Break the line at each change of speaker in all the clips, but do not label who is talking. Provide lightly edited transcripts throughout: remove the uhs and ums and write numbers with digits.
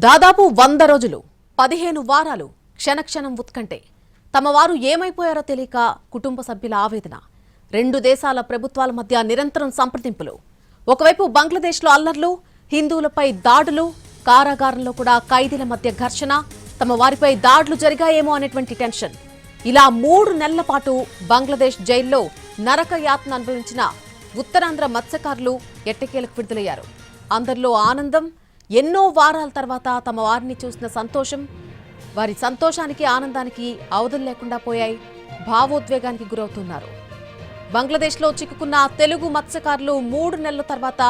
దాదాపు 100 రోజులు 15 వారాలు క్షణక్షణం ఉత్కంఠే తమ వారు ఏమైపోయారో తెలియక కుటుంబ సభ్యుల ఆవేదన రెండు దేశాల ప్రభుత్వాల మధ్య నిరంతరం సంప్రదింపులు ఒకవైపు బంగ్లాదేశ్లో అల్లర్లు హిందువులపై దాడులు కారాగారంలో కూడా ఖైదీల మధ్య ఘర్షణ తమ వారిపై దాడులు జరిగాయేమో అనేటువంటి టెన్షన్ ఇలా 3 నెలల పాటు బంగ్లాదేశ్ జైల్లో నరక యాతన అనుభవించిన ఉత్తరాంధ్ర మత్స్యకారులు ఎట్టకేలకు విడుదలయ్యారు అందరిలో ఆనందం ఎన్నో వారాల తర్వాత తమ వారిని చూసిన సంతోషం వారి సంతోషానికి ఆనందానికి అవధులు లేకుండా పోయాయి భావోద్వేగానికి గురవుతున్నారు బంగ్లాదేశ్లో చిక్కుకున్న తెలుగు మత్స్యకారులు 3 నెలల తర్వాత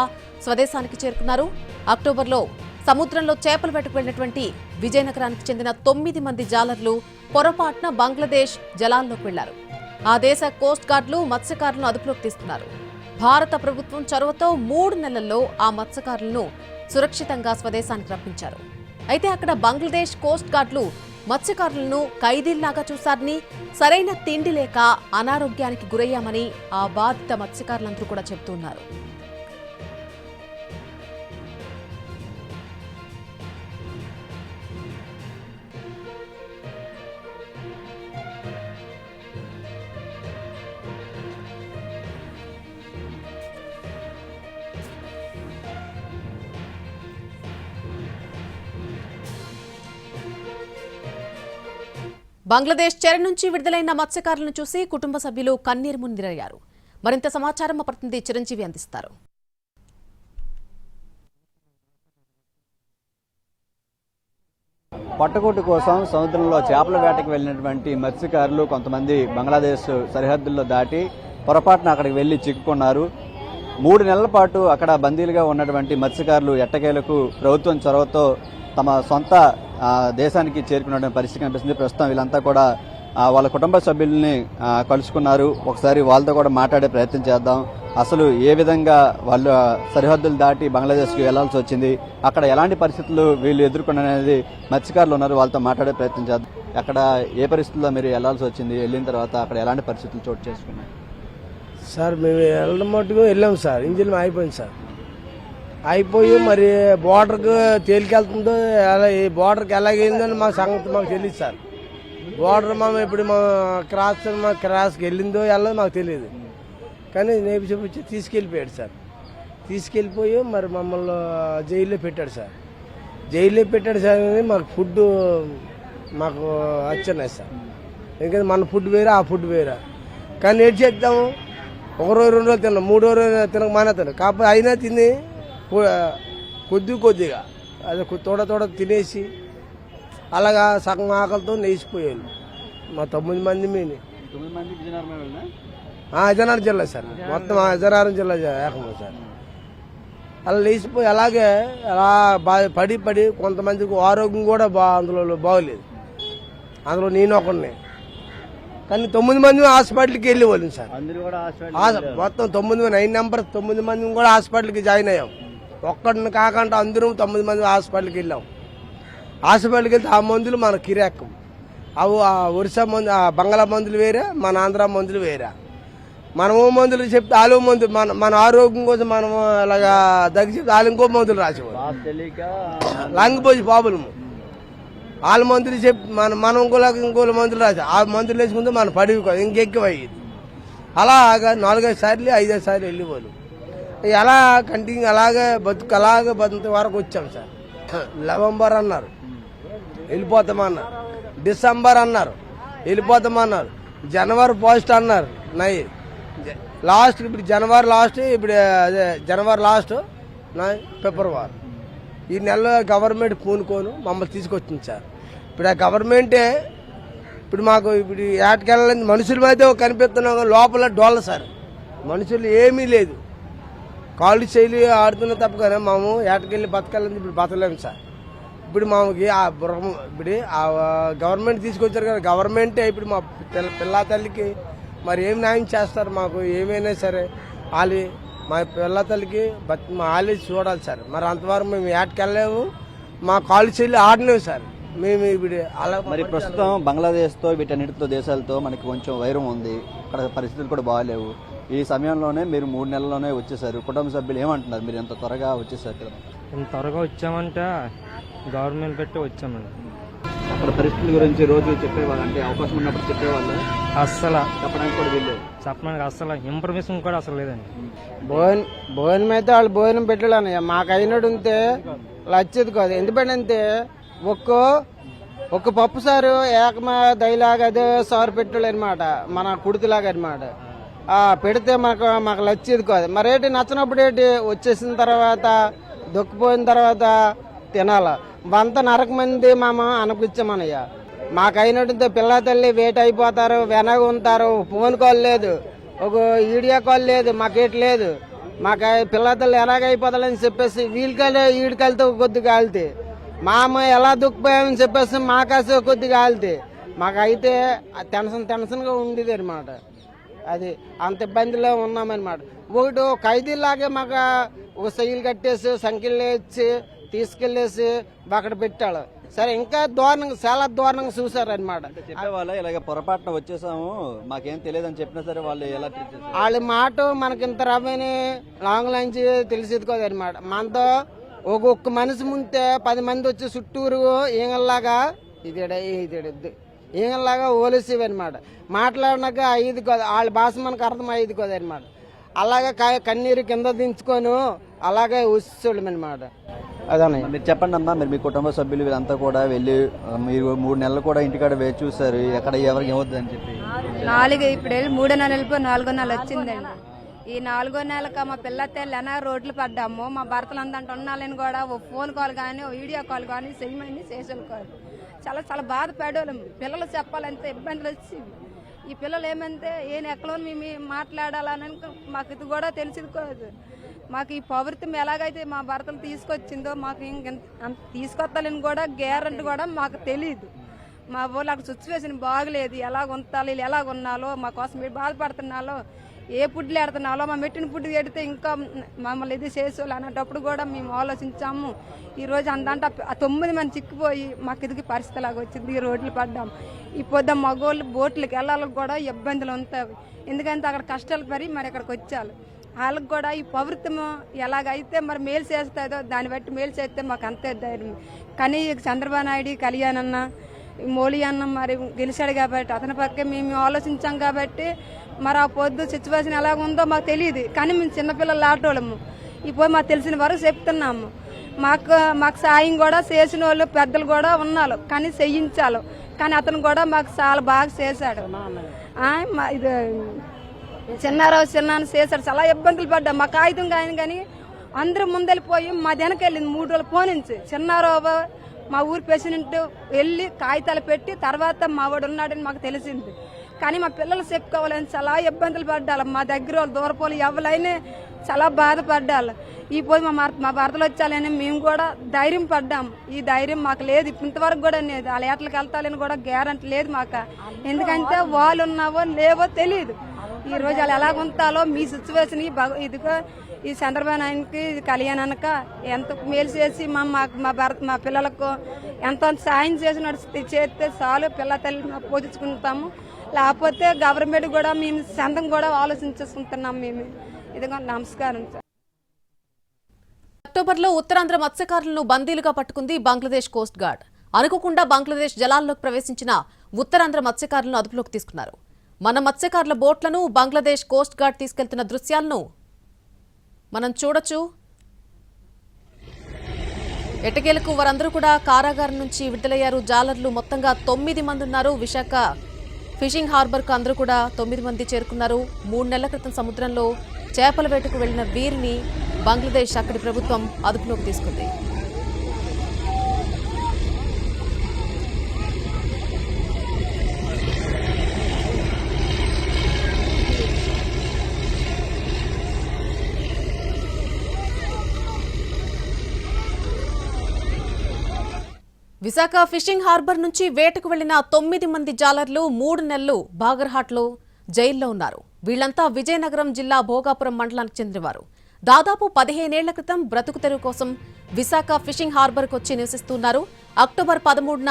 స్వదేశానికి చేరుకున్నారు అక్టోబర్లో సముద్రంలో చేపలు వేటకు వెళ్లినటువంటి విజయనగరానికి చెందిన 9 మంది జాలర్లు పొరపాటున బంగ్లాదేశ్ జలాల్లోకి వెళ్లారు ఆ దేశ కోస్ట్ గార్డులు మత్స్యకారులను అదుపులోకి తీసుకున్నారు భారత ప్రభుత్వం చొరవతో 3 నెలల్లో ఆ మత్స్యకారులను సురక్షితంగా స్వదేశానికి రప్పించారు అయితే అక్కడ బంగ్లాదేశ్ కోస్ట్ గార్డులు మత్స్యకారులను ఖైదీల్లాగా చూశారని సరైన తిండి లేక అనారోగ్యానికి గురయ్యామని ఆ బాధిత మత్స్యకారులందరూ కూడా చెబుతున్నారు బంగ్లాదేశ్ చెర నుంచి విడుదలైన మత్స్యకారులను చూసి కుటుంబ సభ్యులు కన్నీరు మున్నీరయ్యారు మరింత సమాచారం మా ప్రతినిధి చిరంజీవి అందిస్తారు
పట్టుకోటు కోసం సముద్రంలో చేపల వేటకు వెళ్లినటువంటి మత్స్యకారులు కొంతమంది బంగ్లాదేశ్ సరిహద్దుల్లో దాటి పొరపాటున అక్కడికి వెళ్లి చిక్కుకున్నారు 3 నెలల పాటు అక్కడ బందీలుగా ఉన్నటువంటి మత్స్యకారులు ఎట్టకేలకు ప్రభుత్వం చొరవతో తమ సొంత దేశానికి చేరుకున్న పరిస్థితి కనిపిస్తుంది ప్రస్తుతం వీళ్ళంతా కూడా వాళ్ళ కుటుంబ సభ్యుల్ని కలుసుకున్నారు ఒకసారి వాళ్ళతో కూడా మాట్లాడే ప్రయత్నం చేద్దాం అసలు ఏ విధంగా వాళ్ళు సరిహద్దులు దాటి బంగ్లాదేశ్కి వెళ్లాల్సి వచ్చింది అక్కడ ఎలాంటి పరిస్థితులు వీళ్ళు ఎదుర్కొన్నది మత్స్యకారులు ఉన్నారు వాళ్ళతో మాట్లాడే ప్రయత్నం చేద్దాం అక్కడ ఏ పరిస్థితుల్లో మీరు వెళ్లాల్సి వచ్చింది వెళ్ళిన తర్వాత అక్కడ ఎలాంటి పరిస్థితులు చోటు చేసుకున్నారు
సార్ మేము వెళ్ళడం మట్టుకు వెళ్ళాము సార్ ఇంజిన్ అయిపోయింది సార్ అయిపోయి మరి బోర్డర్కి తేలికెళ్తుందో ఎలా ఈ బోర్డర్కి ఎలాగైందని మా సంగతి మాకు తెలియదు సార్ బోర్డర్ మేము ఇప్పుడు మా క్రాస్కి వెళ్ళిందో వెళ్ళదో మాకు తెలియదు కానీ నేపి చూపించి తీసుకెళ్ళిపోయాడు సార్ తీసుకెళ్ళిపోయి మరి మమ్మల్ని జైల్లో పెట్టాడు సార్ జైల్లో పెట్టాడు సార్ అని మాకు ఫుడ్ మాకు వచ్చన్నాయి సార్ ఎందుకంటే మన ఫుడ్ వేరే ఆ ఫుడ్ వేరే కానీ ఏం చేద్దాము 1 రోజు 2 రోజులు తిన్నాం 3వ రోజు తినక మానేతాను కాకపోతే అయినా తిని కొద్దిగా అది తోడ తినేసి అలాగా సగం ఆకలితో నేసిపోయాను మా 9 మంది మీని విజయనగరం జిల్లా సార్ మొత్తం విజయనగరం జిల్లా ఏకమో సార్ అలా లేచిపోయి అలాగే అలా పడి కొంతమందికి ఆరోగ్యం కూడా అందులో బాగోలేదు అందులో నేను ఒకడిని కానీ 9 మంది హాస్పిటల్కి వెళ్ళేవాళ్ళం సార్ మొత్తం 9 నెంబర్ 9 మంది కూడా హాస్పిటల్కి జాయిన్ అయ్యాం ఒక్కడిని కాకుండా అందరూ 9 మంది హాస్పిటల్కి వెళ్ళాం హాస్పిటల్కి వెళ్తే ఆ మందులు మన కిరాకం అవి ఆ ఒరిస్సా మందు ఆ బంగ్లా మందులు వేరే మన ఆంధ్ర మందులు వేరే మనము మందులు చెప్తే ఆలు మందులు మన ఆరోగ్యం కోసం మనము అలాగా దగ్గర చెప్తే వాళ్ళు ఇంకో మందులు రాసేవాళ్ళు లంగిపోయి ప్రాబ్లము వాళ్ళ మందులు చెప్పి మనం ఇంకో మందులు రాసి ఆ మందులు వేసుకుంటే మన పడివి ఇంకెక్కువ అయ్యేది అలాగా 4-5 సార్లు 5-6 సార్లు వెళ్ళేవాళ్ళు ఎలా కంటిన్యూ అలాగే బతుకు వరకు వచ్చాం సార్ నవంబర్ అన్నారు వెళ్ళిపోతామన్నారు డిసెంబర్ అన్నారు వెళ్ళిపోతామన్నారు జనవరి ఫస్ట్ అన్నారు లాస్ట్ ఇప్పుడు జనవరి లాస్ట్ ఇప్పుడు అదే జనవరి లాస్ట్ ఫిబ్రవరి ఈ నెలలో గవర్నమెంట్ పూనుకోను మమ్మల్ని తీసుకొచ్చింది సార్ ఇప్పుడు ఆ గవర్నమెంటే ఇప్పుడు మాకు ఇప్పుడు ఏటకెళ్ళాలని మనుషులు అయితే కనిపిస్తున్నాం లోపల డోళ్ళ సార్ మనుషులు ఏమీ లేదు కాళ్ళు శైలి ఆడుతున్న తప్ప కానీ మేము ఏటకెళ్ళి బతకాలని ఇప్పుడు బతకలేము సార్ ఇప్పుడు మాకు ఇప్పుడు ఆ గవర్నమెంట్ తీసుకొచ్చారు కదా గవర్నమెంటే ఇప్పుడు మా పిల్ల తల్లికి మరి ఏం న్యాయం చేస్తారు మాకు ఏమైనా సరే వాళ్ళు మా పిల్ల తల్లికి మా వాళ్ళు చూడాలి సార్ మరి అంతవరకు మేము ఏటకెళ్ళలేము మా కాళ్ళు శైలి ఆడలేము సార్ మేము ఇప్పుడు అలా
మరి ప్రస్తుతం బంగ్లాదేశ్తో వీటన్నిటితో దేశాలతో మనకి కొంచెం వైరం ఉంది అక్కడ పరిస్థితులు కూడా బాగాలేవు ఈ సమయంలోనే మీరు 3 నెలల్లోనే వచ్చేసారు కుటుంబ సభ్యులు ఏమంటున్నారు మీరు ఎంత త్వరగా వచ్చేసారు
ఇంత త్వరగా వచ్చామంటే గవర్నమెంట్ పెట్టి వచ్చామండి.
అక్కడ పరిస్థితుల గురించి రోజు చెప్పేవాళ్ళు, అంటే అవకాశం ఉన్నప్పుడు చెప్పేవాళ్ళు,
అస్సలు
చెప్పడానికి కూడా వీళ్ళు
చెప్పడానికి అస్సలు ఇన్ఫర్మేషన్ కూడా అసలు లేదండి.
భోజనం అయితే వాళ్ళు భోజనం పెట్టాలన్నయ్య, మాకు అయినట్టు ఉంటే వచ్చేది కాదు. ఎందుకంటే ఒక్క పప్పు సారు ఏకమా దయలాగా అదే సారు పెట్టాడు అనమాట, మన కుడితిలాగా అనమాట. పెడితే మాకు నచ్చేది కాదు. మరేంటి నచ్చినప్పుడు ఏంటి వచ్చేసిన తర్వాత దొక్కిపోయిన తర్వాత తినాల వంత నరక మంది మామ అనిపించామన్నయ్య. మాకు అయినట్టు పిల్ల తల్లి వేట అయిపోతారు, వెనగ ఉంటారు, ఫోన్ కాల్ లేదు, ఒక వీడియో కాల్ లేదు, మాకేటి లేదు. మాకు పిల్ల తల్లి ఎలాగైపోతాలని చెప్పేసి వీళ్ళకాయలు ఈడికాయలతో కొద్దిగా కాలితే మా అమ్మ ఎలా దుఃఖపోయామని చెప్పేసి మాకాసే కొద్దిగా కాలితే మాకైతే టెన్షన్గా ఉండేది అనమాట. అది అంత ఇబ్బందిలో ఉన్నామన్నమాట. ఒకటి ఖైదీలాగే మాకు ఒక సైలు కట్టేసి సంఖ్యలు ఇచ్చి తీసుకెళ్లేసి అక్కడ పెట్టాడు. సరే ఇంకా దారుణంగా చాలా దారుణంగా చూసారనమాట.
చెప్పేవాళ్ళ ఇలాగ పొరపాటున వచ్చేసాము మాకేం తెలియదు అని చెప్పినా సరే వాళ్ళు ఎలా ట్రీట్ చేస్తారు?
వాళ్ళ మాట మనకి ఇంత రవ్వని లాంగ్ నుంచి తెలిసేది కాదు అనమాట. మనతో ఒక్కొక్క మనిషి ముంతే 10 మంది వచ్చి చుట్టూరు ఈగల్లాగా ఈగల్లాగా ఓలేసేవి అనమాట. మాట్లాడినాక అయ్యేది కాదు, వాళ్ళ భాష మనకు అర్థం అయ్యేది కాదు అనమాట. అలాగే కన్నీరు కింద దించుకొని అలాగే వచ్చేవాళ్ళం అనమాట. అదన్నయ్య.
మీరు చెప్పండి అమ్మా, మీరు మీ కుటుంబ సభ్యులు వీళ్ళంతా కూడా వెళ్ళి మీరు 3 నెలలు కూడా ఇంటికాడ వేచి చూసారు, ఎక్కడ ఎవరికి ఏమవుతుంది అని చెప్పి.
ఇప్పుడు వెళ్ళి 3 నెలలు వెళ్ళిపోయి 4వ నెల వచ్చిందండి. ఈ 4వ నెలక మా పిల్లతెల్లన రోడ్లు పడ్డాము. మా భర్తలు అందంటే ఉన్నాలని కూడా ఓ ఫోన్ కాల్ కానీ ఓ వీడియో కాల్ కానీ చేయమని చేసుకోవాలి. చాలా చాలా బాధపడేవాళ్ళం. పిల్లలు చెప్పాలంటే ఇబ్బందులు వచ్చేవి. ఈ పిల్లలు ఏమంటే ఎక్కడో మేము మాట్లాడాలని మాకు ఇది కూడా తెలిసింది కాదు. మాకు ఈ పౌరత్వం ఎలాగైతే మా భర్తలు తీసుకొచ్చిందో మాకు తీసుకొస్తాలని కూడా గ్యారెంటీ కూడా మాకు తెలియదు. మా ఊళ్ళో అక్కడ సిచ్యువేషన్ బాగలేదు, ఎలాగ ఉంచాలి, ఎలాగ ఉన్నాలో, మా కోసం మీరు బాధపడుతున్నాలో, ఏ పుడ్లు ఎడుతున్నాలో, మా మెట్టిన పుడ్డు ఎడితే ఇంకా మమ్మల్ని ఇది చేసేవాళ్ళు అన్నప్పుడు కూడా మేము ఆలోచించాము. ఈరోజు అందంటే 9 మంది చిక్కిపోయి మాకు ఇది పరిస్థితి లాగా వచ్చింది. ఈ రోడ్లు పడ్డాము. ఈ పొద్దు మగోళ్ళు బోట్లకి వెళ్ళాలకు కూడా ఇబ్బందులు ఉంటాయి. ఎందుకంటే అక్కడ కష్టాలు పడి మరి అక్కడికి వచ్చారు. వాళ్ళకి కూడా ఈ పౌరత్వం ఎలాగైతే మరి మేలు చేస్తుందో దాన్ని బట్టి మేలు చేస్తే మాకు అంతే ధైర్యం. కానీ చంద్రబాబు నాయుడు కళ్యాణ్ అన్న మోడీ అన్న మరి గెలిచాడు కాబట్టి అతని పక్కే మేము ఆలోచించాం కాబట్టి మరి ఆ పొద్దు సిచ్యువేషన్ ఎలాగ ఉందో మాకు తెలియదు. కానీ మేము చిన్నపిల్లలు ఆటోళ్ళము. ఇప్పుడు మాకు తెలిసిన వరకు చెప్తున్నాము. మాకు సాయం కూడా చేసిన వాళ్ళు పెద్దలు కూడా ఉన్నారు, కానీ చేయించాలి. కానీ అతను కూడా మాకు చాలా బాగా చేశాడు. ఇది చిన్నారావు చిన్నాన్ని చేశాడు. చాలా ఇబ్బందులు పడ్డాం. మా కాగితం కానీ అందరూ ముందెళ్ళిపోయి మా వెనకెళ్ళింది 3 రోజులు పోనించి. చిన్నారావు మా ఊరి ప్రెసిడెంట్ వెళ్ళి కాగితాలు పెట్టి తర్వాత మా వాడు ఉన్నాడని మాకు తెలిసింది. కానీ మా పిల్లలు చెప్పుకోవాలని చాలా ఇబ్బందులు పడ్డాలి. మా దగ్గర వాళ్ళు దూరపోలు ఎవరైనా చాలా బాధపడ్డాలి. ఈ పోయి మా భర్తలు వచ్చాలని మేము కూడా ధైర్యం పడ్డాము. ఈ ధైర్యం మాకు లేదు ఇంతవరకు కూడా లేదు. వాళ్ళ ఏటలకు వెళ్తాలని కూడా గ్యారంటీ లేదు మాకు. ఎందుకంటే వాళ్ళు ఉన్నావో లేవో తెలియదు. ఈ రోజు వాళ్ళు ఎలాగ ఉంటాలో మీ సిచ్యువేషన్ ఇదిగో ఈ చంద్రబాబు నాయుడికి కళ్యాణాక ఎంత మేలు చేసి మా పిల్లలకు ఎంతో సాయం చేసినట్టు చేస్తే చాలు పిల్ల తల్లి పోషించుకుంటాము. లేకపోతే గవర్నమెంట్ కూడా మేము సొంతం కూడా ఆలోచించుకుంటున్నాం. మేము ఇదిగో నమస్కారం.
అక్టోబర్లో ఉత్తరాంధ్ర మత్స్యకారులను బందీలుగా పట్టుకుంది బంగ్లాదేశ్ కోస్ట్ గార్డ్. అనుకోకుండా బంగ్లాదేశ్ జలాల్లోకి ప్రవేశించిన ఉత్తరాంధ్ర మత్స్యకారులను అదుపులోకి తీసుకున్నారు. మన మత్స్యకారుల బోట్లను బంగ్లాదేశ్ కోస్ట్ గార్డ్ తీసుకెళ్తున్న దృశ్యాలను మనం చూడొచ్చు. ఎట్టకేలకు వారందరూ కూడా కారాగారం నుంచి విడుదలయ్యారు. జాలర్లు మొత్తంగా 9 మంది ఉన్నారు. విశాఖ ఫిషింగ్ హార్బర్ కు అందరూ కూడా 9 మంది చేరుకున్నారు. 3 నెలల క్రితం సముద్రంలో చేపల వేటకు వెళ్లిన వీరిని బంగ్లాదేశ్ అక్కడి ప్రభుత్వం అదుపులోకి తీసుకుంది. విశాఖ ఫిషింగ్ హార్బర్ నుంచి వేటకు వెళ్లిన 9 మంది జాలర్లు 3 నెలలు బాగర్హాట్లో జైల్లో ఉన్నారు. వీళ్లంతా విజయనగరం జిల్లా భోగాపురం మండలానికి చెందినవారు. దాదాపు 15 ఏళ్ల క్రితం బ్రతుకు తెరువు కోసం విశాఖ ఫిషింగ్ హార్బర్కు వచ్చి నివసిస్తున్నారు. అక్టోబర్ 13న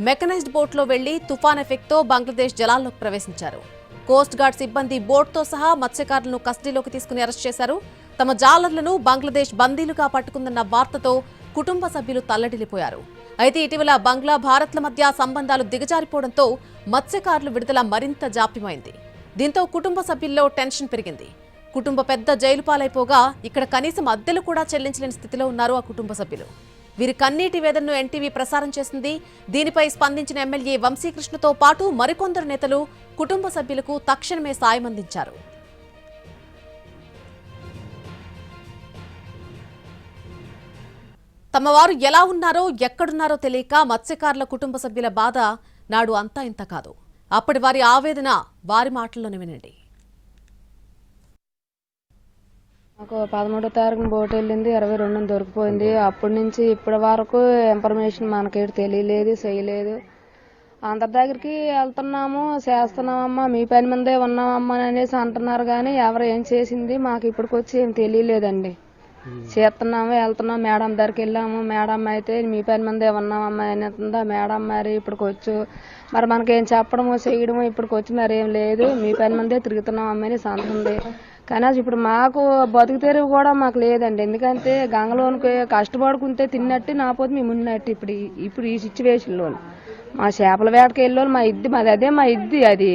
మెకనైజ్డ్ బోట్లో వెళ్లి తుఫాన్ ఎఫెక్ట్తో బంగ్లాదేశ్ జలాల్లోకి ప్రవేశించారు. కోస్ట్ గార్డ్ సిబ్బంది బోట్తో సహా మత్స్యకారులను కస్టడీలోకి తీసుకుని అరెస్ట్ చేశారు. తమ జాలర్లను బంగ్లాదేశ్ బందీలుగా పట్టుకుందన్న వార్తతో కుటుంబ సభ్యులు తల్లడిల్లిపోయారు. అయితే ఇటీవల బంగ్లా భారత్ల మధ్య సంబంధాలు దిగజారిపోవడంతో మత్స్యకారుల విడుదల మరింత జాప్యమైంది. దీంతో కుటుంబ సభ్యుల్లో టెన్షన్ పెరిగింది. కుటుంబ పెద్ద జైలు పాలైపోగా ఇక్కడ కనీసం అద్దెలు కూడా చెల్లించలేని స్థితిలో ఉన్నారు ఆ కుటుంబ సభ్యులు. వీరి కన్నీటి వేదనను ఎన్టీవీ ప్రసారం చేసింది. దీనిపై స్పందించిన ఎమ్మెల్యే వంశీకృష్ణతో పాటు మరికొందరు నేతలు కుటుంబ సభ్యులకు తక్షణమే సాయం అందించారు. తమ వారు ఎలా ఉన్నారో ఎక్కడున్నారో తెలియక మత్స్యకారుల కుటుంబ సభ్యుల బాధ నాడు అంతా ఇంత కాదు. అప్పటి వారి ఆవేదన వారి మాటల్లోనే వినండి.
మాకు 13వ తారీఖున బోట్ వెళ్ళింది, 22న దొరికిపోయింది. అప్పటి నుంచి ఇప్పటి వరకు ఇన్ఫర్మేషన్ మనకేటి తెలియలేదు, చేయలేదు. అందరి దగ్గరికి వెళ్తున్నాము, చేస్తున్నామమ్మా, మీ పని మీదే ఉన్నామమ్మా అనేసి అంటున్నారు. కానీ ఎవరు ఏం చేసింది మాకు ఇప్పటికొచ్చి ఏం తెలియలేదండి. చేస్తున్నాము, వెళ్తున్నాం, మేడం దగ్గరికి వెళ్ళాము. మేడం అయితే మీ పని మీదే ఉన్నామమ్మా అనేస్తుందా. మేడం మరి ఇప్పటికొచ్చు మరి మనకేం చెప్పడము చేయడము ఇప్పటికొచ్చి మరి ఏం లేదు, మీ పని మీదే తిరుగుతున్నాం అమ్మని అంటుంది. కానీ ఇప్పుడు మాకు బతుకు తెరువు కూడా మాకు లేదండి. ఎందుకంటే గంగలోనికి కష్టపడుకుంటే తిన్నట్టు నాపోతే మేము ఉన్నట్టు ఇప్పుడు ఈ సిచ్యువేషన్లో మా చేపల వేటకి వెళ్ళోళ్ళు మాది అదే మా ఇద్ది. అది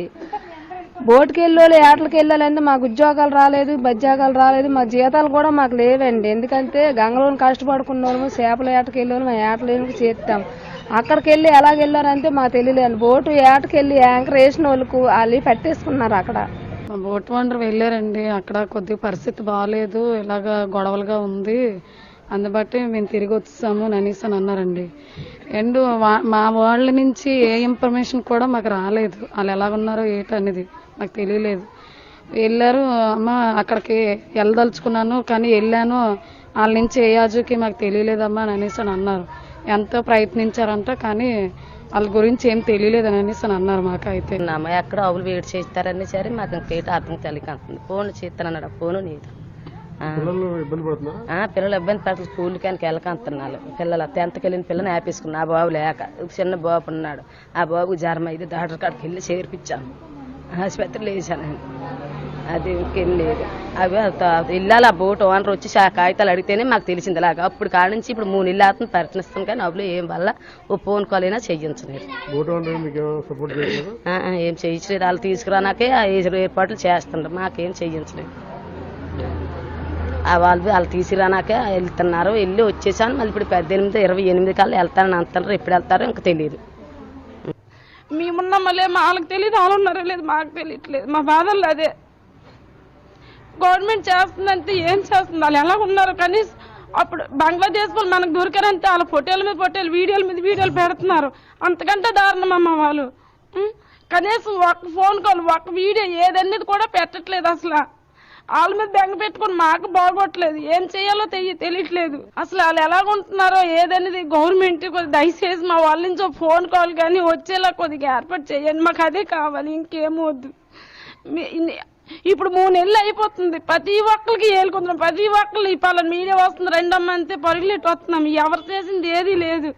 బోటుకి వెళ్ళోళ్ళు ఏటలకి వెళ్ళాలంటే మాకు ఉద్యోగాలు రాలేదు, బజ్జాగాలు రాలేదు, మా జీతాలు కూడా మాకు లేవండి. ఎందుకంటే గంగలోని కష్టపడుకున్న వాళ్ళము చేపల ఏటకి వెళ్ళోళ్ళు మా ఏటలేనికి చేస్తాం. అక్కడికి వెళ్ళి ఎలాగ వెళ్ళారంటే మాకు తెలియలేదు. బోటు ఏటకి వెళ్ళి యాంకర్ వేసిన వాళ్ళకు వాళ్ళు పట్టేసుకున్నారు. అక్కడ
బోట్ వండర్ వెళ్ళారండి. అక్కడ కొద్దిగా పరిస్థితి బాగాలేదు, ఇలాగ గొడవలుగా ఉంది, అందుబట్టి మేము తిరిగి వచ్చాము అనేసి అని అన్నారండి. అండ్ మా వాళ్ళ నుంచి ఏ ఇన్ఫర్మేషన్ కూడా మాకు రాలేదు. వాళ్ళు ఎలాగున్నారో ఏంటనేది మాకు తెలియలేదు. వెళ్ళారు అమ్మ, అక్కడికి వెళ్ళదలుచుకున్నాను కానీ వెళ్ళాను, వాళ్ళ నుంచి ఏ యాజుకి మాకు తెలియలేదమ్మా అని అనేసి అని అన్నారు. ఎంతో ప్రయత్నించారంట కానీ వాళ్ళ గురించి ఏం తెలియలేదు అని అనేసి అని అన్నారు. మాకు అయితే
ఎక్కడ ఆవులు వేడి చేస్తారని సరే మాకు ఇంకేట అర్థం తెలియకంటుంది. ఫోన్ చేస్తానన్నాడు, ఫోను లేదు. పిల్లలు ఇబ్బంది పడుతున్నారు, స్కూల్ కానీ వెళ్ళకంటున్నారు. పిల్లలు 10th వెళ్ళిన పిల్లని ఆపేసుకున్నా. ఆ బాబు లేక చిన్న బాబు ఉన్నాడు, ఆ బాబుకి జ్వరం అయితే డాక్టర్ కాడికి వెళ్ళి చేర్పించాము, ఆసుపత్రిలో వేసాను. అది ఇంకేం లేదు. అవి ఇల్లాలి ఆ బోట్ ఓనర్ వచ్చి కాగితాలు అడిగితేనే మాకు తెలిసింది. అలాగా అప్పుడు కాడ నుంచి ఇప్పుడు 3 నెలలు అవుతుంది ప్రయత్నిస్తాం కానీ అప్పుడు ఏం వల్ల ఓ ఫోన్ కాల్ అయినా చెయ్యించలేదు, ఏం చేయించలేదు. వాళ్ళు తీసుకురానాకే ఏర్పాట్లు చేస్తుండ్రు, మాకేం చెయ్యించలేదు. వాళ్ళు తీసుకురానాకే వెళ్తున్నారు. వెళ్ళి వచ్చేసాను. మళ్ళీ ఇప్పుడు 18, 28 కల్లా వెళ్తానని అంటున్నారు. ఎప్పుడు వెళ్తారో ఇంకా తెలియదు.
మేమున్నామా లేదు, వాళ్ళకి తెలియదు, వాళ్ళు ఉన్నారో లేదు మాకు తెలియట్లేదు. మా బాధల్లో అదే. గవర్నమెంట్ చేస్తుందంటే ఏం చేస్తుంది, వాళ్ళు ఎలా ఉన్నారు కనీసం. అప్పుడు బంగ్లాదేశ్ వాళ్ళు మనకు దొరికారంటే వాళ్ళ ఫోటోల మీద ఫోటోలు, వీడియోల మీద వీడియోలు పెడుతున్నారు. అంతకంటే దారుణమమ్మ వాళ్ళు. కనీసం ఒక ఫోన్ కాల్, ఒక వీడియో ఏదన్నది కూడా పెట్టట్లేదు. అసలు వాళ్ళ మీద బెంగ పెట్టుకుని మాకు బాగోట్లేదు, ఏం చేయాలో తెలియట్లేదు. అసలు వాళ్ళు ఎలాగుంటున్నారో ఏదనేది గవర్నమెంట్ దయచేసి మా వాళ్ళ నుంచి ఫోన్ కాల్ కానీ వచ్చేలా కొద్దిగా ఏర్పాటు చేయండి. మాకు అదే కావాలి, ఇంకేమొద్దు. ఇప్పుడు 3 నెలలు అయిపోతుంది, ప్రతి ఒక్కరికి ఏలుకుంటున్నాం. ప్రతి ఒక్కరు ఈ పలానా మీడియా వస్తుంది, రెండమ్మ అంతే పరుగులెట్టు వస్తున్నాం. ఎవరు చేసింది ఏది లేదు.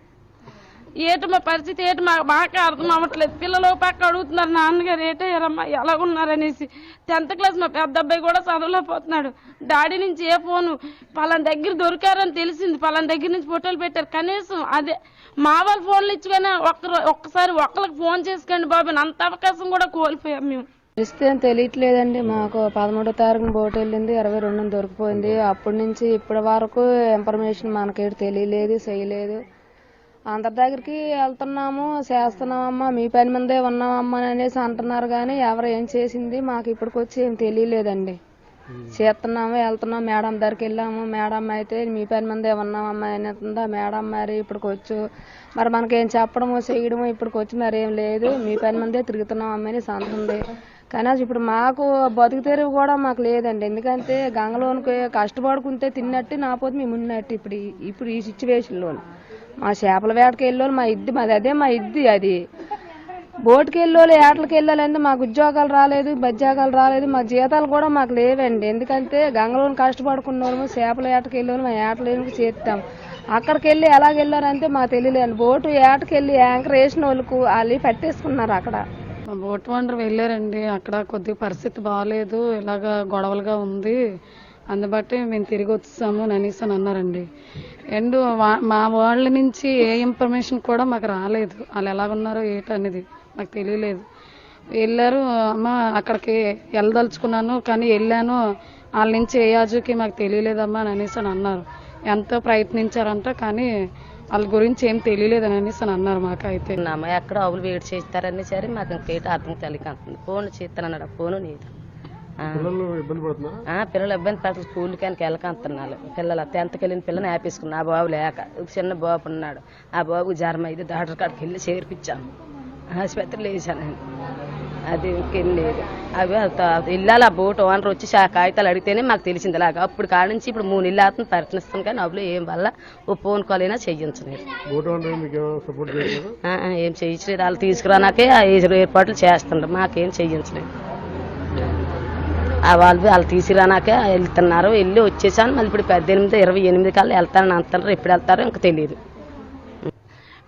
ఏటి మా పరిస్థితి ఏంటి మాకే అర్థం అవ్వట్లేదు. పిల్లలు పక్క అడుగుతున్నారు, నాన్నగారు ఏటయ్యారమ్మా ఎలాగున్నారనేసి. 10th క్లాస్ మా పెద్ద అబ్బాయి కూడా చదవలేకపోతున్నాడు. డాడీ నుంచి ఏ ఫోను పలానా దగ్గర దొరికారని తెలిసింది, పలానా దగ్గర నుంచి ఫోటోలు పెట్టారు. కనీసం అదే మా వాళ్ళ ఫోన్లు ఇచ్చుగానే ఒక్కసారి ఒక్కరికి ఫోన్ చేసుకోండి బాబు, అంత అవకాశం కూడా కోల్పోయాం మేము.
పరిస్థితి ఏం తెలియట్లేదండి. మాకు 13వ తారీఖున బోట్ వెళ్ళింది, 22న దొరికిపోయింది. అప్పటి నుంచి ఇప్పటి వరకు ఇన్ఫర్మేషన్ మనకేటి తెలియలేదు, చేయలేదు. అందరి దగ్గరికి వెళ్తున్నాము, చేస్తున్నామమ్మా, మీ పని మీదే ఉన్నామమ్మా అనేసి అంటున్నారు. కానీ ఎవరు ఏం చేసింది మాకు ఇప్పటికొచ్చి ఏం తెలియలేదండి. చేస్తున్నాము, వెళ్తున్నాం, మేడం దగ్గరికి వెళ్ళాము. మేడం అయితే మీ పని మీదే ఉన్నామమ్మా అనేస్తుందా. మేడం మరి ఇప్పటికొచ్చు మరి మనకేం చెప్పడము చేయడము ఇప్పటికొచ్చి మరి ఏం లేదు, మీ పని మీదే తిరుగుతున్నాం అమ్మని అంటుంది. కానీ ఇప్పుడు మాకు బతుకు తెరువు కూడా మాకు లేదండి. ఎందుకంటే గంగలోనికి కష్టపడుకుంటే తిన్నట్టు నాపోతే మేము ఉన్నట్టు ఇప్పుడు ఈ సిచ్యువేషన్లో మా చేపల వేటకి వెళ్ళోళ్ళు మాది అదే మా ఇద్ది. అది బోటుకి వెళ్ళోళ్ళు ఏటలకి వెళ్ళాలంటే మాకు ఉద్యోగాలు రాలేదు, బజ్జాగాలు రాలేదు, మా జీతాలు కూడా మాకు లేవండి. ఎందుకంటే గంగలోని కష్టపడుకున్న వాళ్ళము చేపల ఏటకి వెళ్ళోళ్ళు మా ఏటలేనికి చేస్తాం. అక్కడికి వెళ్ళి ఎలాగ వెళ్ళారంటే మాకు తెలియలేదు. బోటు ఏటకి వెళ్ళి యాంకర్ వేసిన వాళ్ళకు వాళ్ళు పట్టేసుకున్నారు. అక్కడ
బోట్ వండర్ వెళ్ళారండి. అక్కడ కొద్దిగా పరిస్థితి బాగాలేదు, ఇలాగ గొడవలుగా ఉంది, అందుబట్టి మేము తిరిగి వచ్చాము అనేసి అని అన్నారండి. అండ్ మా వాళ్ళ నుంచి ఏ ఇన్ఫర్మేషన్ కూడా మాకు రాలేదు. వాళ్ళు ఎలాగున్నారో ఏంటనేది మాకు తెలియలేదు. వెళ్ళారు, అమ్మ అక్కడికి వెళ్ళదలుచుకున్నాను కానీ వెళ్ళాను, వాళ్ళ నుంచి ఏ యాజుకి మాకు తెలియలేదమ్మా అని అనేసి అని అన్నారు. ఎంతో ప్రయత్నించారంట కానీ వాళ్ళ గురించి ఏం తెలియలేదు అని అనేసి అని అన్నారు. మాకైతే
అమ్మ ఎక్కడ ఆవులు వేడి చేస్తారని సరే మాకు పేట అర్థం తెలియకంటుంది. ఫోన్ చేస్తానన్నాడు, ఫోను నీది. పిల్లలు ఇబ్బంది పడుతుంది, స్కూల్ కానీ వెళ్ళకంటున్నారు. పిల్లలు 10th వెళ్ళిన పిల్లని ఆపేసుకున్నా. ఆ బాబు లేక చిన్న బాబు ఉన్నాడు, ఆ బాబుకు జ్వరం అయితే డాక్టర్ కాడికి వెళ్ళి చేర్పించాము. ఆసుపత్రిలో వేసానండి. అది ఇంకేం లేదు. అవి ఇల్లాలి. ఆ బోట్ ఓనర్ వచ్చి కాగితాలు అడిగితేనే మాకు తెలిసింది. అలాగా అప్పుడు కాడ నుంచి ఇప్పుడు 3 నెలలు అవుతుంది ప్రయత్నిస్తాను కానీ అప్పుడు ఏం వల్ల ఓ ఫోన్ కాల్ అయినా చెయ్యించలేదు. ఏం చేయించలేదు. వాళ్ళు తీసుకురానాకే ఏర్పాట్లు చేస్తుండ్రు, మాకేం చెయ్యించలేదు. వాళ్ళు తీసుకురానాకే వెళ్తున్నారు. వెళ్ళి వచ్చేసాను. మళ్ళీ ఇప్పుడు 18, 28 కల్లా వెళ్తానని అంటున్నారు. ఎప్పుడు వెళ్తారో ఇంకా తెలియదు.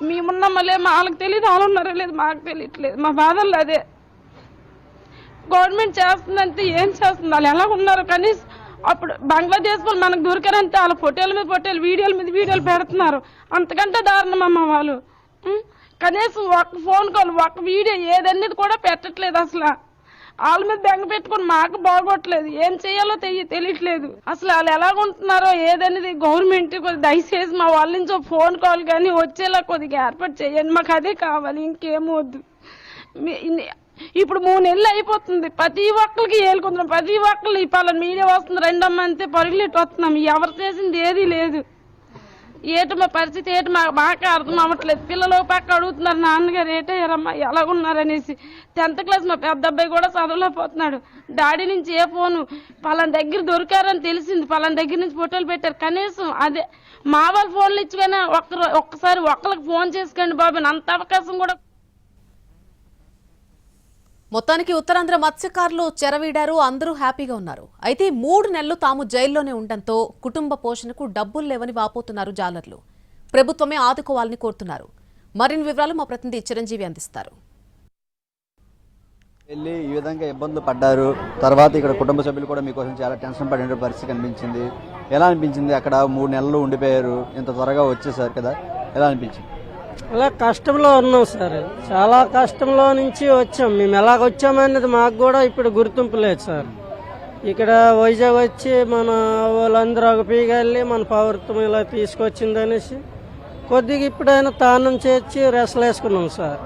మేమున్నామా లేదు వాళ్ళకి తెలియదు, వాళ్ళు ఉన్నారో లేదు మాకు తెలియట్లేదు. మా బాధల్లో అదే. గవర్నమెంట్ చేస్తుందంటే ఏం చేస్తుంది, వాళ్ళు ఎలా ఉన్నారు కనీసం. అప్పుడు బంగ్లాదేశ్ వాళ్ళు మనకు దొరికారంటే వాళ్ళ ఫోటోల మీద ఫోటోలు, వీడియోల మీద వీడియోలు పెడుతున్నారు. అంతకంటే దారుణమమ్మ వాళ్ళు. కనీసం ఒక ఫోన్ కాల్, ఒక వీడియో ఏదన్నది కూడా పెట్టట్లేదు. అసలు వాళ్ళ మీద బెంగ పెట్టుకుని మాకు బాగోట్లేదు. ఏం చేయాలో తెలియట్లేదు. అసలు వాళ్ళు ఎలాగుంటున్నారో ఏదనేది గవర్నమెంట్ కొద్దిగా దయచేసి మా వాళ్ళ నుంచి ఫోన్ కాల్ కానీ వచ్చేలా కొద్దిగా ఏర్పాటు చేయండి. మాకు అదే కావాలి, ఇంకేం వద్దు. ఇప్పుడు 3 నెలలు అయిపోతుంది. ప్రతి ఒక్కరికి ఏలుకుంటున్నాం. ప్రతి ఒక్కరు ఈ పలానా మీడియా వస్తుంది, 2 అమ్మ అంతే పరుగులెట్టు వస్తున్నాం. ఎవరు చేసింది ఏదీ లేదు. ఏటో మా పరిస్థితి ఏంటి మాకే అర్థం అవ్వట్లేదు. పిల్లలు పక్క అడుగుతున్నారు, నాన్నగారు ఏటయ్యారమ్మా ఎలాగున్నారనేసి. 10th క్లాస్ మా పెద్ద అబ్బాయి కూడా చదవలేకపోతున్నాడు. డాడీ నుంచి ఏ ఫోను పలానా దగ్గర దొరికారని తెలిసింది, పలానా దగ్గర నుంచి ఫోటోలు పెట్టారు. కనీసం అదే మా వాళ్ళ ఫోన్లు ఇచ్చిపోయినా ఒక్కసారి ఒక్కరికి ఫోన్ చేసుకోండి బాబు, అంత అవకాశం కూడా.
మొత్తానికి ఉత్తరాంధ్ర మత్స్యకారులు చెరవీడారు, అందరూ హ్యాపీగా ఉన్నారు. అయితే 3 నెలలు తాము జైల్లోనే ఉండడంతో కుటుంబ పోషణకు డబ్బులు లేవని వాపోతున్నారు జాలర్లు. ప్రభుత్వమే ఆదుకోవాలని కోరుతున్నారు. మరిన్ని వివరాలు మా ప్రతినిధి చిరంజీవి అందిస్తారు.
వెళ్ళి ఈ విధంగా ఇబ్బందులు పడ్డారు. తర్వాత ఇక్కడ కుటుంబ సభ్యులు కూడా మీకోసం చాలా టెన్షన్ పడిన పరిస్థితి కనిపించింది. ఎలా అనిపించింది? అక్కడ 3 నెలలు ఉండిపోయారు, ఇంత త్వరగా వచ్చేసారు కదా, ఎలా అనిపించింది?
అలా కష్టంలో ఉన్నాం సార్. చాలా కష్టంలో నుంచి వచ్చాం. మేము ఎలాగ వచ్చామనేది మాకు కూడా ఇప్పుడు గుర్తింపు లేదు సార్. ఇక్కడ వైజాగ్ వచ్చి మన వాళ్ళందరూ ఒక పీగెళ్ళి మన పౌరత్వం ఇలా తీసుకొచ్చింది అనేసి కొద్దిగా ఇప్పుడైనా తాన్నం చేర్చి రెసలేసుకున్నాం సార్.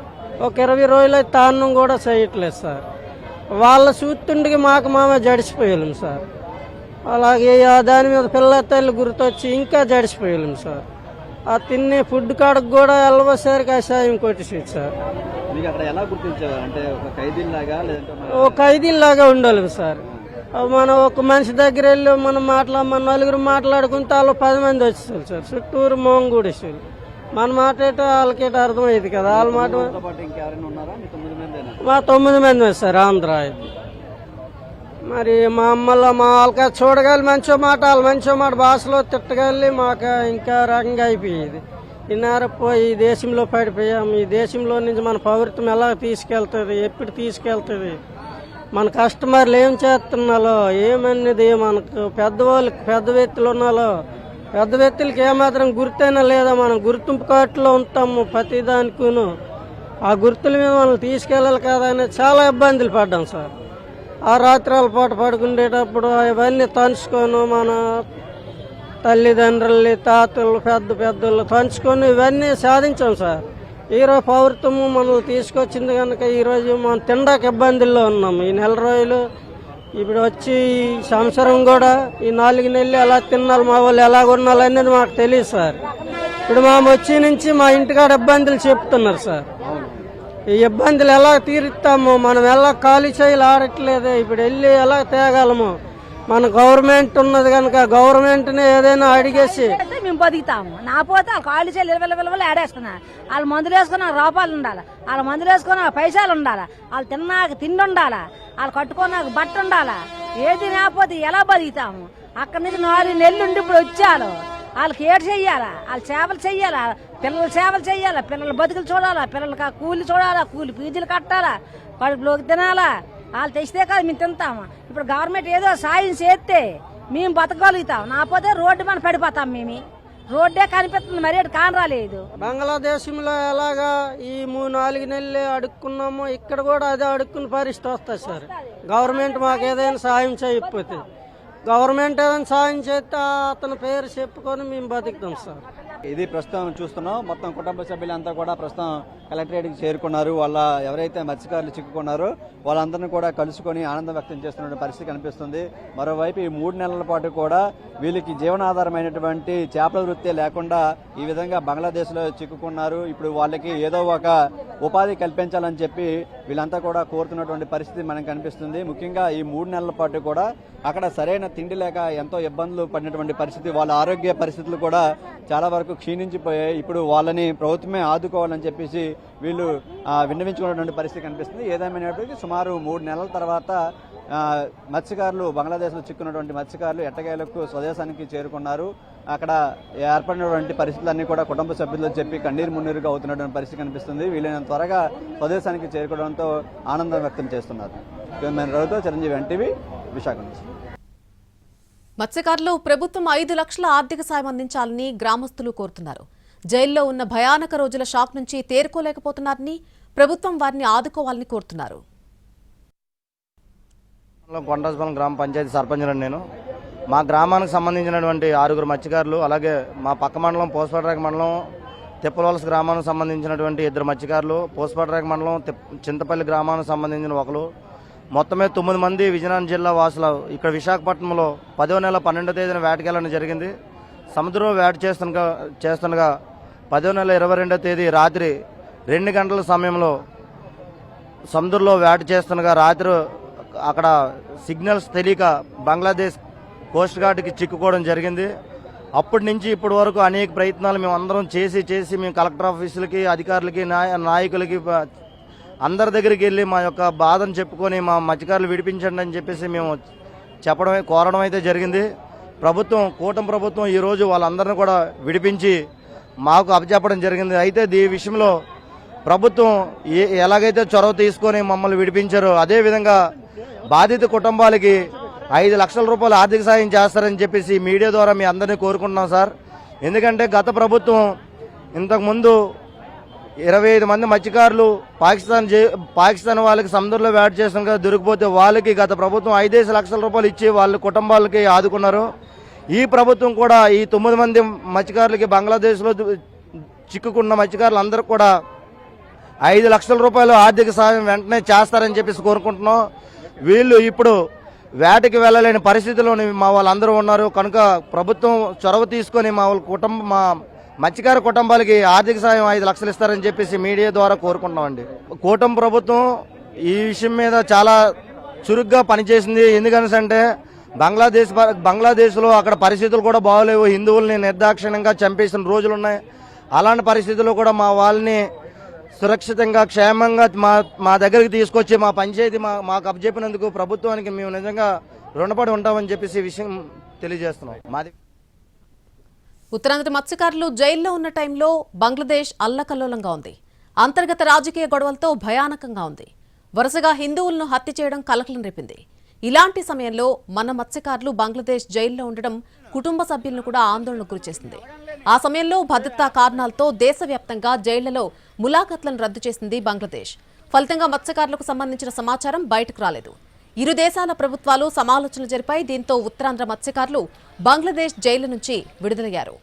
ఒక 20 రోజులు తాన్నం కూడా చేయట్లేదు సార్. వాళ్ళ చూస్తుండికి మామే జడిసిపోయాం సార్. అలాగే దాని మీద పిల్ల తల్లి గుర్తొచ్చి ఇంకా జడిసిపోయాం సార్. ఆ తినే ఫుడ్ కాడకు కూడా వెళ్ళవసరికి కషాయం కొట్టేసేది సార్. ఒక ఖైదీలాగా ఉండాలి సార్. మనం ఒక మనిషి దగ్గర వెళ్ళి మనం మన 4 మాట్లాడుకుంటే వాళ్ళు 10 మంది వచ్చేసారు సార్. చుట్టూరు మోంగూడేసారు. మన మాట ఏంటో వాళ్ళకేటో అర్థమయ్యేది కదా. వాళ్ళ మాట మా 9 మంది సార్. ఆంధ్ర అయితే మరి మా అమ్మలో మా వాళ్ళకి చూడగలి మంచో మాట, వాళ్ళు మంచో మాట భాషలో తిట్టగలి మాకు ఇంకా రకంగా అయిపోయేది. పోయి ఈ దేశంలో పడిపోయాము. ఈ దేశంలో నుంచి మన పౌరత్వం ఎలా తీసుకెళ్తుంది, ఎప్పుడు తీసుకెళ్తుంది, మన కస్టమర్లు ఏం చేస్తున్నాలో ఏమన్నది మనకు పెద్దవాళ్ళకి పెద్ద వ్యక్తులు ఉన్నాలో పెద్ద వ్యక్తులకి ఏమాత్రం గుర్తైనా లేదా మనం గుర్తింపు కార్డులో ఉంటాము ప్రతిదానికిను. ఆ గుర్తుల మీద మనం తీసుకెళ్ళాలి కదా అని చాలా ఇబ్బందులు పడ్డాం సార్. ఆ రాత్రాల పాటు పడుకునేటప్పుడు ఇవన్నీ తలుచుకొని మన తల్లిదండ్రుల్ని తాతలు పెద్దలు తలుచుకొని ఇవన్నీ సాధించాం సార్. ఈరోజు పౌరత్వము మనల్ని తీసుకొచ్చింది కనుక ఈరోజు మనం తినడానికి ఇబ్బందుల్లో ఉన్నాము. ఈ 4 రోజులు ఇప్పుడు వచ్చి ఈ సంవత్సరం కూడా ఈ 4 నెలలు ఎలా తిన్నారు, మా వాళ్ళు ఎలా కొన్నారు అనేది మాకు తెలియదు సార్. ఇప్పుడు మా వచ్చి నుంచి మా ఇంటికాడ ఇబ్బందులు చెప్తున్నారు సార్. ఈ ఇబ్బందులు ఎలా తీరుస్తాము, మనం ఎలా ఖాళీ చేయాలి ఆడట్లేదు. ఇప్పుడు వెళ్ళి ఎలా తేగలము? మన గవర్నమెంట్ ఉన్నది కనుక గవర్నమెంట్ని ఏదైనా అడిగేసి
మేము బతుకుతాము. నా పోతే వాళ్ళు ఖాళీ చేయాలి, విలువలు ఆడేస్తున్నారు. వాళ్ళు మందులు వేసుకున్న రూపాయలు ఉండాలి, వాళ్ళ మందులు వేసుకున్న పైసలు ఉండాలి, వాళ్ళు తిన్నాక తిండి ఉండాలా, వాళ్ళు కట్టుకున్నాక బట్ట ఉండాలా. ఏది లేకపోతే ఎలా బతుకుతాము? అక్కడి నుంచి 4 నెలలు ఉండి ఇప్పుడు వచ్చారు. వాళ్ళకి ఏడు చెయ్యాలా, వాళ్ళు సేవలు చెయ్యాలా, పిల్లల సేవలు చెయ్యాలా, పిల్లల బతుకులు చూడాలా, పిల్లలకి కూలి చూడాలా, కూలి ఫీజులు కట్టాలా, కడుపులోకి తినాలా. వాళ్ళు తెచ్చితే కదా మేము తింటాము. ఇప్పుడు గవర్నమెంట్ ఏదో సాయం చేస్తే మేము బతకగలుగుతాం. నాపోతే రోడ్డు మన పడిపోతాం. మేము రోడ్డే కనిపిస్తుంది, మరి కానరాలేదు.
బంగ్లాదేశంలో ఎలాగా ఈ 3-4 నెలలు అడుక్కున్నామో ఇక్కడ కూడా అదే అడుక్కున్న పరిస్థితి వస్తుంది సార్. గవర్నమెంట్ మాకు ఏదైనా సాయం చేయకపోతే, గవర్నమెంట్ ఏదైనా సాయం చేస్తే అతని పేరు చెప్పుకొని మేము బతుకుతాం సార్.
ఇది ప్రస్తుతం చూస్తున్నాం. మొత్తం కుటుంబ సభ్యులంతా కూడా ప్రస్తుతం కలెక్టరేట్కి చేరుకున్నారు. వాళ్ళ ఎవరైతే మత్స్యకారులు చిక్కుకున్నారో వాళ్ళందరినీ కూడా కలుసుకొని ఆనందం వ్యక్తం చేస్తున్న పరిస్థితి కనిపిస్తుంది. మరోవైపు ఈ 3 నెలల పాటు కూడా వీళ్ళకి జీవనాధారమైనటువంటి చేపల వృత్తి లేకుండా ఈ విధంగా బంగ్లాదేశ్లో చిక్కుకున్నారు. ఇప్పుడు వాళ్ళకి ఏదో ఒక ఉపాధి కల్పించాలని చెప్పి వీళ్ళంతా కూడా కోరుతున్నటువంటి పరిస్థితి మనకు కనిపిస్తుంది. ముఖ్యంగా ఈ 3 నెలల పాటు కూడా అక్కడ సరైన తిండి లేక ఎంతో ఇబ్బందులు పడినటువంటి పరిస్థితి, వాళ్ళ ఆరోగ్య పరిస్థితులు కూడా చాలా వరకు క్షీణించిపోయాయి. ఇప్పుడు వాళ్ళని ప్రభుత్వమే ఆదుకోవాలని చెప్పేసి వీళ్ళు విన్నవించుకున్నటువంటి పరిస్థితి కనిపిస్తుంది. ఏదేమైనప్పటికీ సుమారు 3 నెలల తర్వాత మత్స్యకారులు, బంగ్లాదేశ్లో చిక్కున్నటువంటి మత్స్యకారులు ఎట్టకేలకు స్వదేశానికి చేరుకున్నారు. అక్కడ ఏర్పడినటువంటి పరిస్థితులన్నీ కూడా కుటుంబ సభ్యులు చెప్పి కన్నీరు మున్నీరుగా అవుతున్నటువంటి పరిస్థితి కనిపిస్తుంది. వీలైనంత త్వరగా స్వదేశానికి చేరుకోవడంతో ఆనందం వ్యక్తం చేస్తున్నారు. రవితో చిరంజీవి, ఎన్టీవీ, విశాఖ నుంచి.
మత్స్యకారులు ప్రభుత్వం 5 లక్షల ఆర్థిక సాయం అందించాలని గ్రామస్తులు కోరుతున్నారు. జైల్లో ఉన్న భయానక రోజుల షాక్ నుంచి తేరుకోలేకపోతున్నారని, ప్రభుత్వం వారిని ఆదుకోవాలని కోరుతున్నారు.
కొండస్పల్లి గ్రామ పంచాయతీ సర్పంచ్ నేను. మా గ్రామానికి సంబంధించినటువంటి 6 మత్స్యకారులు, అలాగే మా పక్క మండలం పోస్పట్రాక మండలం తిప్పలవలస గ్రామానికి సంబంధించినటువంటి 2 మత్స్యకారులు, పోస్పట్రాక మండలం చింతపల్లి గ్రామానికి సంబంధించిన ఒకరు, మొత్తమే 9 మంది విజయనగరం జిల్లా వాసులు ఇక్కడ విశాఖపట్నంలో 10వ నెల 12వ తేదీన వేటకెళ్ళడం జరిగింది. సముద్రంలో వేట చేస్తుండగా 10వ నెల 22వ తేదీ రాత్రి 2 గంటల సమయంలో సముద్రంలో వేట చేస్తుండగా రాత్రి అక్కడ సిగ్నల్స్ తెలియక బంగ్లాదేశ్ కోస్ట్ గార్డ్కి చిక్కుకోవడం జరిగింది. అప్పటి నుంచి ఇప్పటి వరకు అనేక ప్రయత్నాలు మేము అందరం చేసి మేము కలెక్టర్ ఆఫీసులకి, అధికారులకి, నాయకులకి అందరి దగ్గరికి వెళ్ళి మా యొక్క బాధను చెప్పుకొని మా మత్స్యకారులు విడిపించండి అని చెప్పేసి మేము కోరడం అయితే జరిగింది. కూటమి ప్రభుత్వం ఈరోజు వాళ్ళందరినీ కూడా విడిపించి మాకు అప్పచెప్పడం జరిగింది. అయితే ఈ విషయంలో ప్రభుత్వం ఎలాగైతే చొరవ తీసుకొని మమ్మల్ని విడిపించారో అదేవిధంగా బాధిత కుటుంబాలకి 5 లక్షల రూపాయలు ఆర్థిక సాయం చేస్తారని చెప్పేసి మీడియా ద్వారా మీ అందరినీ కోరుకుంటున్నాం సార్. ఎందుకంటే గత ప్రభుత్వం ఇంతకుముందు 25 మంది మత్స్యకారులు పాకిస్తాన్ వాళ్ళకి సముద్రంలో వేట చేసిన దొరికిపోతే వాళ్ళకి గత ప్రభుత్వం 5 లక్షల రూపాయలు ఇచ్చి వాళ్ళ కుటుంబాలకి ఆదుకున్నారు. ఈ ప్రభుత్వం కూడా ఈ 9 మంది మత్స్యకారులకి బంగ్లాదేశ్లో చిక్కుకున్న మత్స్యకారులు అందరూ కూడా 5 లక్షల రూపాయలు ఆర్థిక సాయం వెంటనే చేస్తారని చెప్పేసి కోరుకుంటున్నాం. వీళ్ళు ఇప్పుడు వేటకి వెళ్ళలేని పరిస్థితిలో మా వాళ్ళందరూ ఉన్నారు కనుక ప్రభుత్వం చొరవ తీసుకొని మా మత్స్యకార కుటుంబాలకి ఆర్థిక సాయం 5 లక్షలు ఇస్తారని చెప్పేసి మీడియా ద్వారా కోరుకుంటున్నామండి. కూటమి ప్రభుత్వం ఈ విషయం మీద చాలా చురుగ్గా పనిచేసింది. ఎందుకనంటే బంగ్లాదేశ్లో అక్కడ పరిస్థితులు కూడా బాగోలేవు. హిందువుల్ని నిర్దాక్షిణ్యంగా చంపేసిన రోజులు ఉన్నాయి. అలాంటి పరిస్థితుల్లో కూడా మా వాళ్ళని సురక్షితంగా క్షేమంగా మా దగ్గరికి తీసుకొచ్చి మా పంచాయతీ మాకు అప్పచెప్పినందుకు ప్రభుత్వానికి మేము నిజంగా రుణపడి ఉంటామని చెప్పేసి విషయం తెలియజేస్తున్నాం.
ఉత్తరాంధ్ర మత్స్యకారులు జైల్లో ఉన్న టైంలో బంగ్లాదేశ్ అల్లకల్లోలంగా ఉంది. అంతర్గత రాజకీయ గొడవలతో భయానకంగా ఉంది. వరుసగా హిందువులను హత్య చేయడం కలకలం రేపింది. ఇలాంటి సమయంలో మన మత్స్యకారులు బంగ్లాదేశ్ జైల్లో ఉండడం కుటుంబ సభ్యులను కూడా ఆందోళనకు గురిచేసింది. ఆ సమయంలో భద్రతా కారణాలతో దేశవ్యాప్తంగా జైళ్లలో ములాఖత్లను రద్దు చేసింది బంగ్లాదేశ్. ఫలితంగా మత్స్యకారులకు సంబంధించిన సమాచారం బయటకు రాలేదు. ఇరు దేశాల ప్రభుత్వాలు సమాలోచనలు జరిపాయి. దీంతో ఉత్తరాంధ్ర మత్స్యకారులు బంగ్లాదేశ్ జైలు నుంచి విడుదలయ్యారు.